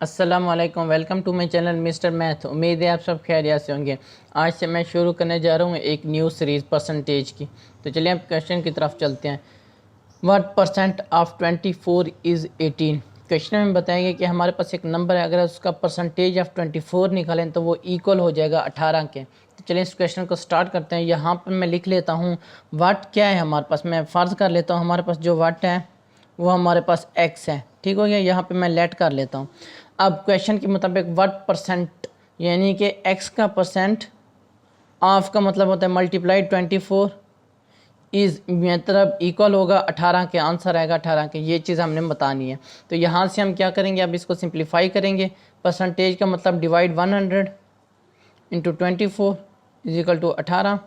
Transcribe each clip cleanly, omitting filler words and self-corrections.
अस्सलाम वालेकुम, welcome to my channel mister math. उम्मीद है आप सब खैरियत से होंगे। आज से मैं शुरू करने जा रहा हूँ एक न्यू सीरीज़ परसेंटेज की। तो चलिए अब क्वेश्चन की तरफ चलते हैं। What percent of 24 is 18। Question में बताएंगे कि हमारे पास एक नंबर है, अगर उसका परसेंटेज ऑफ 24 निकालें तो वो इक्वल हो जाएगा 18 के। तो चलिए इस क्वेश्चन को स्टार्ट करते हैं। यहाँ पर मैं लिख लेता हूँ व्हाट क्या है हमारे पास। मैं फ़र्ज़ कर लेता हूँ हमारे पास जो व्हाट है वो हमारे पास एक्स है। ठीक हो गया, यहाँ पे मैं लेट कर लेता हूँ। अब क्वेश्चन के मुताबिक व्हाट परसेंट यानी कि एक्स का परसेंट ऑफ का मतलब होता है मल्टीप्लाई 24 इज़ मतलब इक्वल होगा 18 के। आंसर आएगा 18 के। ये चीज़ हमने बतानी है। तो यहाँ से हम क्या करेंगे, अब इसको सिंप्लीफाई करेंगे। परसेंटेज का मतलब divide 100 into 24 is equal to 18।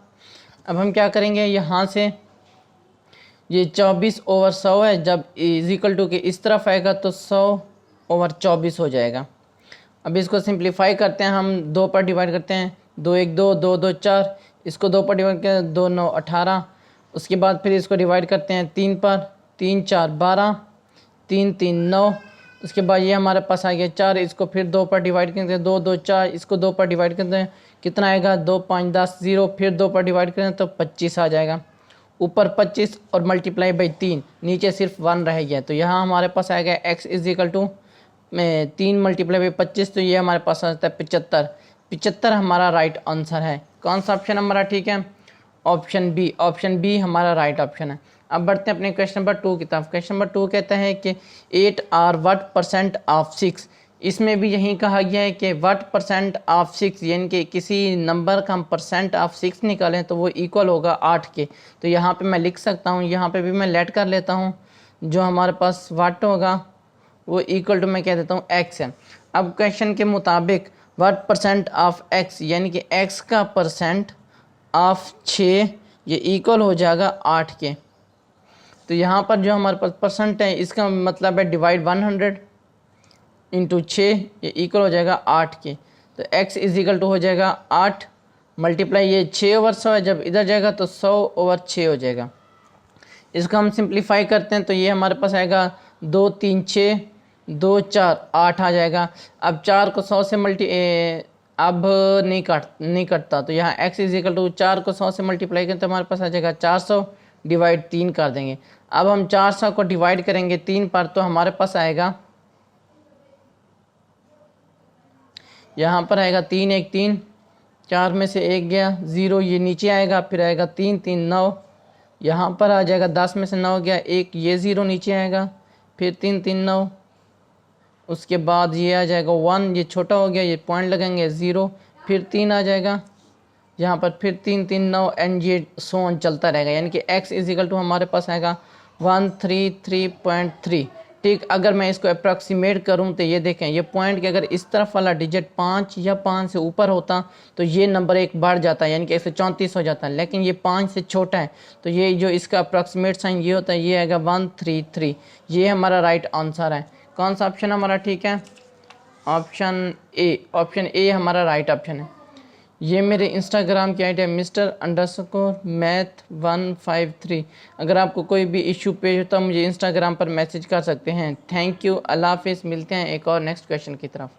अब हम क्या करेंगे, यहाँ से ये 24/100 है, जब इज इक्वल टू के इस तरफ आएगा तो 100/24 हो जाएगा। अब इसको सिंप्लीफाई करते हैं, हम 2 पर डिवाइड करते हैं। 2 1 2 2 2 4, इसको 2 पर डिवाइड करते हैं, 2 9 18। उसके बाद फिर इसको डिवाइड करते हैं 3 पर, 3 4 12, 3 3 9। उसके बाद ये हमारे पास आ गया 4, इसको फिर 2 पर डिवाइड करते हैं, 2 2 4, इसको 2 पर डिवाइड करते हैं, कितना आएगा 2 5 10 0। फिर 2 पर डिवाइड करें तो 25 आ जाएगा। ऊपर 25 और मल्टीप्लाई बाई 3, नीचे सिर्फ 1 रह गया। तो यहाँ हमारे पास आएगा x is equal to 3 multiply by 25, तो ये हमारे पास आता है 75। 75 हमारा राइट आंसर है। कौन सा ऑप्शन हमारा ठीक है? Option B. ऑप्शन बी हमारा राइट ऑप्शन है। अब बढ़ते हैं अपने क्वेश्चन नंबर 2 की तरफ। क्वेश्चन नंबर 2 कहता है कि 8 आर व्हाट परसेंट ऑफ 6। इसमें भी यही कहा गया है कि व्हाट परसेंट ऑफ 6, यानी कि किसी नंबर का हम परसेंट ऑफ 6 निकालें तो वो इक्वल होगा 8 के। तो यहाँ पे मैं लिख सकता हूँ, यहाँ पे भी मैं लेट कर लेता हूँ। जो हमारे पास व्हाट होगा वो इक्वल टू मैं कह देता हूँ एक्स है। अब क्वेश्चन के मुताबिक व्हाट परसेंट ऑफ एक्स, यानी कि एक्स का परसेंट ऑफ 6 ये इक्वल हो जाएगा 8 के। तो यहाँ पर जो हमारे पास परसेंट है इसका मतलब है डिवाइड 100 इंटू 6, ये इक्वल हो जाएगा 8 के। तो x इज इक्वल टू हो जाएगा 8 मल्टीप्लाई ये 6/100 है, जब इधर जाएगा तो 100/6 हो जाएगा। इसको हम सिंप्लीफाई करते हैं तो ये हमारे पास आएगा 2 3 6 2 4 8 आ जाएगा। अब 4 को 100 से अब नहीं कटता, तो यहाँ x इज इक्वल टू 4 को 100 से मल्टीप्लाई करें तो हमारे पास आ जाएगा 400 डिवाइड 3 कर देंगे। अब हम 400 को डिवाइड करेंगे 3 पर तो हमारे पास आएगा, यहाँ पर आएगा 3 1 3, 4 में से 1 गया 0, ये नीचे आएगा, फिर आएगा 3 3 9, यहाँ पर आ जाएगा 10 में से 9 गया 1, ये 0 नीचे आएगा, फिर 3 3 9, उसके बाद ये आ जाएगा 1, ये छोटा हो गया, ये पॉइंट लगेंगे 0, फिर 3 आ जाएगा यहाँ पर, फिर 3 3 9 एंड ये सोन चलता रहेगा। यानी कि x इज इक्वल टू हमारे पास आएगा 133.3। ठीक, अगर मैं इसको अप्रॉक्सीमेट करूं तो ये देखें, ये पॉइंट के अगर इस तरफ वाला डिजिट 5 या 5 से ऊपर होता तो ये नंबर एक बढ़ जाता है, यानी कि 134 हो जाता है, लेकिन ये 5 से छोटा है तो ये जो इसका अप्रॉक्सीमेट साइन ये होता है, ये आएगा 133। ये हमारा राइट आंसर है। कौन सा ऑप्शन हमारा ठीक है? Option A. ऑप्शन ए हमारा राइट ऑप्शन है। ये मेरे इंस्टाग्राम की आईडी है Mr_Math153। अगर आपको कोई भी इशू पेश होता है मुझे इंस्टाग्राम पर मैसेज कर सकते हैं। थैंक यू, अल्लाह हाफिज़। मिलते हैं एक और नेक्स्ट क्वेश्चन की तरफ।